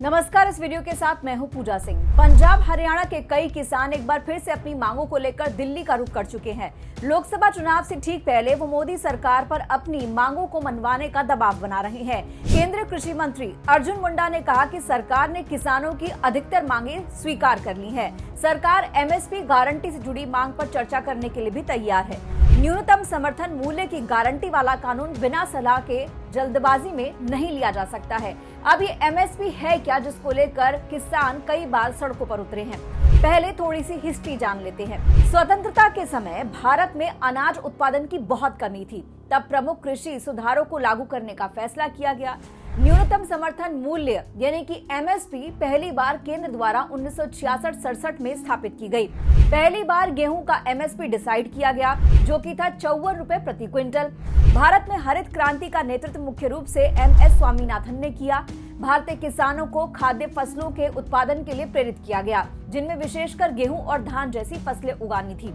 नमस्कार। इस वीडियो के साथ मैं हूं पूजा सिंह। पंजाब हरियाणा के कई किसान एक बार फिर से अपनी मांगों को लेकर दिल्ली का रुख कर चुके हैं। लोकसभा चुनाव से ठीक पहले वो मोदी सरकार पर अपनी मांगों को मनवाने का दबाव बना रहे हैं। केंद्रीय कृषि मंत्री अर्जुन मुंडा ने कहा कि सरकार ने किसानों की अधिकतर मांगे स्वीकार कर ली है। सरकार एमएसपी गारंटी से जुड़ी मांग पर चर्चा करने के लिए भी तैयार है। न्यूनतम समर्थन मूल्य की गारंटी वाला कानून बिना सलाह के जल्दबाजी में नहीं लिया जा सकता है। अब ये एमएसपी है क्या, जिसको लेकर किसान कई बार सड़कों पर उतरे हैं। पहले थोड़ी सी हिस्ट्री जान लेते हैं। स्वतंत्रता के समय भारत में अनाज उत्पादन की बहुत कमी थी। तब प्रमुख कृषि सुधारों को लागू करने का फैसला किया गया। न्यूनतम समर्थन मूल्य यानी कि एमएसपी पहली बार केंद्र द्वारा 1966-67 में स्थापित की गई। पहली बार गेहूं का एमएसपी डिसाइड किया गया, जो कि था 54 रुपए प्रति क्विंटल। भारत में हरित क्रांति का नेतृत्व मुख्य रूप से एमएस स्वामीनाथन ने किया। भारतीय किसानों को खाद्य फसलों के उत्पादन के लिए प्रेरित किया गया, जिनमें विशेषकर गेहूं और धान जैसी फसलें उगानी थी।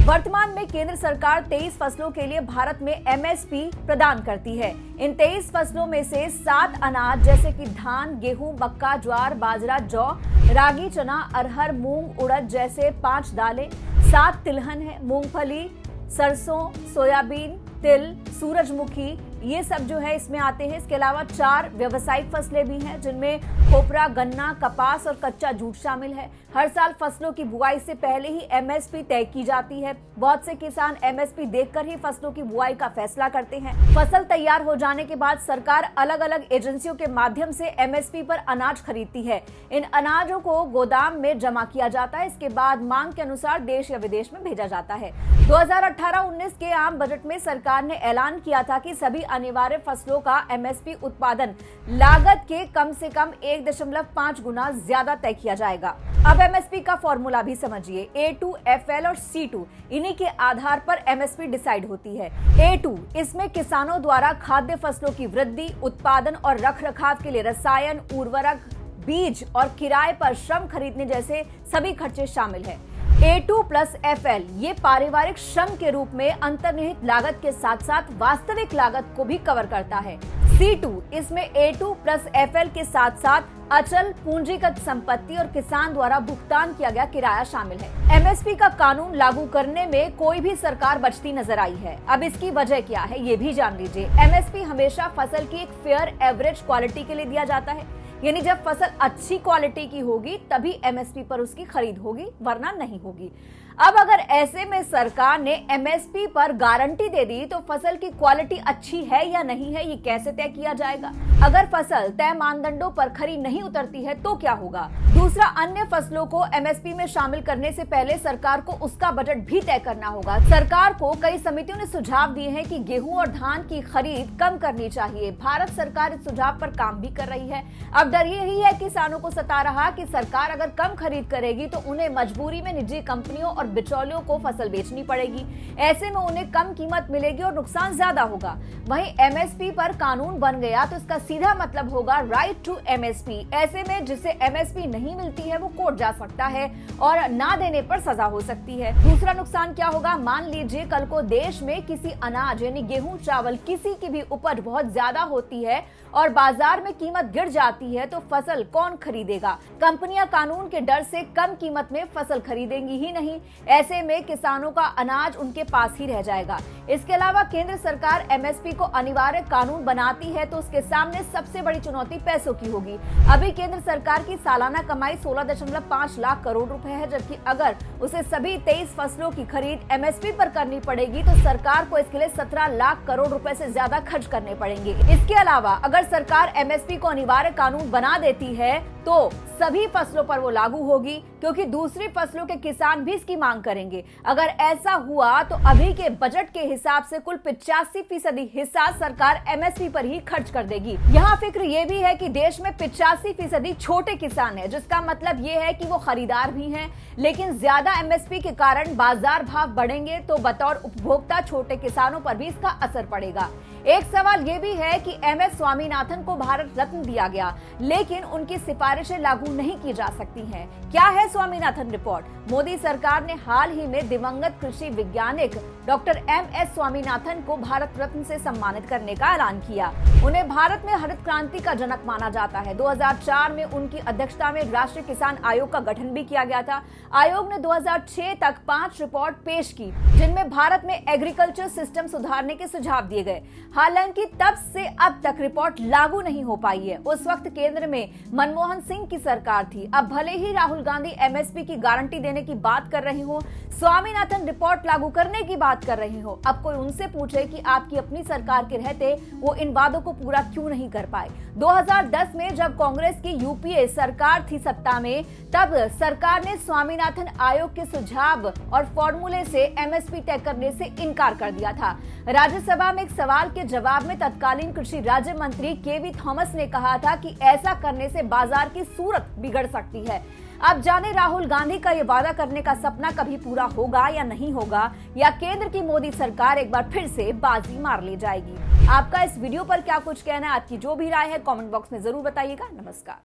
वर्तमान में केंद्र सरकार 23 फसलों के लिए भारत में एमएसपी प्रदान करती है। इन 23 फसलों में से 7 अनाज जैसे कि धान, गेहूं, मक्का, ज्वार, बाजरा, जौ, रागी, चना, अरहर, मूंग, उड़द जैसे 5 दालें, 7 तिलहन है, मूंगफली, सरसों, सोयाबीन, तिल, सूरजमुखी, ये सब जो है इसमें आते हैं। इसके अलावा 4 व्यावसायिक फसलें भी हैं, जिनमें खोपरा, गन्ना, कपास और कच्चा जूट शामिल है। हर साल फसलों की बुआई से पहले ही एमएसपी तय की जाती है। बहुत से किसान एमएसपी देखकर ही फसलों की बुआई का फैसला करते हैं। फसल तैयार हो जाने के बाद सरकार अलग अलग एजेंसियों के माध्यम से एमएसपी पर अनाज खरीदती है। इन अनाजों को गोदाम में जमा किया जाता है। इसके बाद मांग के अनुसार देश या विदेश में भेजा जाता है। 2018-19 के आम बजट में सरकार ने ऐलान किया था कि सभी अनिवार्य फसलों का एमएसपी उत्पादन लागत के कम से कम 1.5 गुना ज्यादा तय किया जाएगा। अब एमएसपी का फॉर्मूला भी समझिए। A2, FL और C2 इन्हीं के आधार पर एमएसपी डिसाइड होती है। A2 इसमें किसानों द्वारा खाद्य फसलों की वृद्धि, उत्पादन और रखरखाव के लिए रसायन, उर्वरक, बीज और किराए पर श्रम खरीदने जैसे सभी खर्चे शामिल है। A2 प्लस FL ये पारिवारिक श्रम के रूप में अंतर्निहित लागत के साथ साथ वास्तविक लागत को भी कवर करता है। C2 इसमें A2 प्लस FL के साथ साथ अचल पूंजीगत संपत्ति और किसान द्वारा भुगतान किया गया किराया शामिल है। एमएसपी का कानून लागू करने में कोई भी सरकार बचती नजर आई है। अब इसकी वजह क्या है, ये भी जान लीजिए। एमएसपी हमेशा फसल की एक फेयर एवरेज क्वालिटी के लिए दिया जाता है, यानी जब फसल अच्छी क्वालिटी की होगी तभी एमएसपी पर उसकी खरीद होगी, वरना नहीं होगी। अब अगर ऐसे में सरकार ने एमएसपी पर गारंटी दे दी तो फसल की क्वालिटी अच्छी है या नहीं है, ये कैसे तय किया जाएगा? अगर फसल तय मानदंडों पर खरी नहीं उतरती है तो क्या होगा? दूसरा, अन्य फसलों को एमएसपी में शामिल करने से पहले सरकार को उसका बजट भी तय करना होगा। सरकार को कई समितियों ने सुझाव दिए हैं कि गेहूं और धान की खरीद कम करनी चाहिए। भारत सरकार इस सुझाव पर काम भी कर रही है। अब डर यही है किसानों को सता रहा कि सरकार अगर कम खरीद करेगी तो उन्हें मजबूरी में निजी कंपनियों और बिचौलियों को फसल बेचनी पड़ेगी। ऐसे में उन्हें कम कीमत मिलेगी और नुकसान ज्यादा होगा। वहीं एमएसपी पर कानून बन गया तो इसका सीधा मतलब होगा राइट टू एमएसपी। ऐसे में जिसे एमएसपी नहीं मिलती है वो कोर्ट जा सकता है और ना देने पर सजा हो सकती है। दूसरा नुकसान क्या होगा? मान लीजिए कल को देश में किसी अनाज यानी गेहूं, चावल, किसी की भी उपज बहुत ज्यादा होती है और बाजार में कीमत गिर जाती है तो फसल कौन खरीदेगा? कंपनियां कानून के डर से कम कीमत में फसल खरीदेंगी ही नहीं। ऐसे में किसानों का अनाज उनके पास ही रह जाएगा। इसके अलावा केंद्र सरकार एमएसपी को अनिवार्य कानून बनाती है तो उसके सामने सबसे बड़ी चुनौती पैसों की होगी। अभी केंद्र सरकार की सालाना कमाई 16.5 लाख करोड़ रुपए है, जबकि अगर उसे सभी 23 फसलों की खरीद एमएसपी पर करनी पड़ेगी तो सरकार को इसके लिए 17 लाख करोड़ रुपए से ज्यादा खर्च करने पड़ेंगे। इसके अलावा अगर सरकार एमएसपी को अनिवार्य कानून बना देती है तो सभी फसलों पर वो लागू होगी, क्योंकि दूसरी फसलों के किसान भी इसकी मांग करेंगे। अगर ऐसा हुआ तो अभी के बजट के हिसाब से कुल 85% हिस्सा सरकार एमएसपी पर ही खर्च कर देगी। यहाँ फिक्र ये भी है कि देश में 85% छोटे किसान हैं, जिसका मतलब ये है कि वो खरीदार भी हैं, लेकिन ज्यादा एमएसपी के कारण बाजार भाव बढ़ेंगे तो बतौर उपभोक्ता छोटे किसानों पर भी इसका असर पड़ेगा। एक सवाल ये भी है कि एमएस स्वामीनाथन को भारत रत्न दिया गया, लेकिन उनकी सिफारिशें लागू नहीं की जा सकती हैं। क्या है स्वामीनाथन रिपोर्ट? मोदी सरकार ने हाल ही में दिवंगत कृषि वैज्ञानिक डॉक्टर एमएस स्वामीनाथन को भारत रत्न से सम्मानित करने का ऐलान किया। उन्हें भारत में हरित क्रांति का जनक माना जाता है। 2004 में उनकी अध्यक्षता में राष्ट्रीय किसान आयोग का गठन भी किया गया था। आयोग ने 2006 तक 5 रिपोर्ट पेश की, जिनमें भारत में एग्रीकल्चर सिस्टम सुधारने के सुझाव दिए गए। हालांकि तब से अब तक रिपोर्ट लागू नहीं हो पाई है। उस वक्त केंद्र में मनमोहन सिंह की सरकार थी। अब भले ही राहुल गांधी एमएसपी की गारंटी देने की बात कर रहे हो, स्वामीनाथन रिपोर्ट लागू करने की बात कर रहे हो, अब कोई उनसे पूछे कि आपकी अपनी सरकार के रहते वो इन वादों को पूरा क्यों नहीं कर पाए। 2010 में जब कांग्रेस की यूपीए सरकार थी सत्ता में, तब सरकार ने स्वामीनाथन आयोग के सुझाव और फॉर्मूले से एमएसपी तय करने से इनकार कर दिया था। राज्यसभा में एक सवाल के जवाब में तत्कालीन कृषि राज्य मंत्री केवी थॉमस ने कहा था कि ऐसा करने से बाजार की सूरत बिगड़ सकती है। अब जाने राहुल गांधी का ये वादा करने का सपना कभी पूरा होगा या नहीं होगा, या केंद्र की मोदी सरकार एक बार फिर से बाजी मार ले जाएगी। आपका इस वीडियो पर क्या कुछ कहना है? आपकी जो भी राय है कमेंट बॉक्स में जरूर बताइएगा। नमस्कार।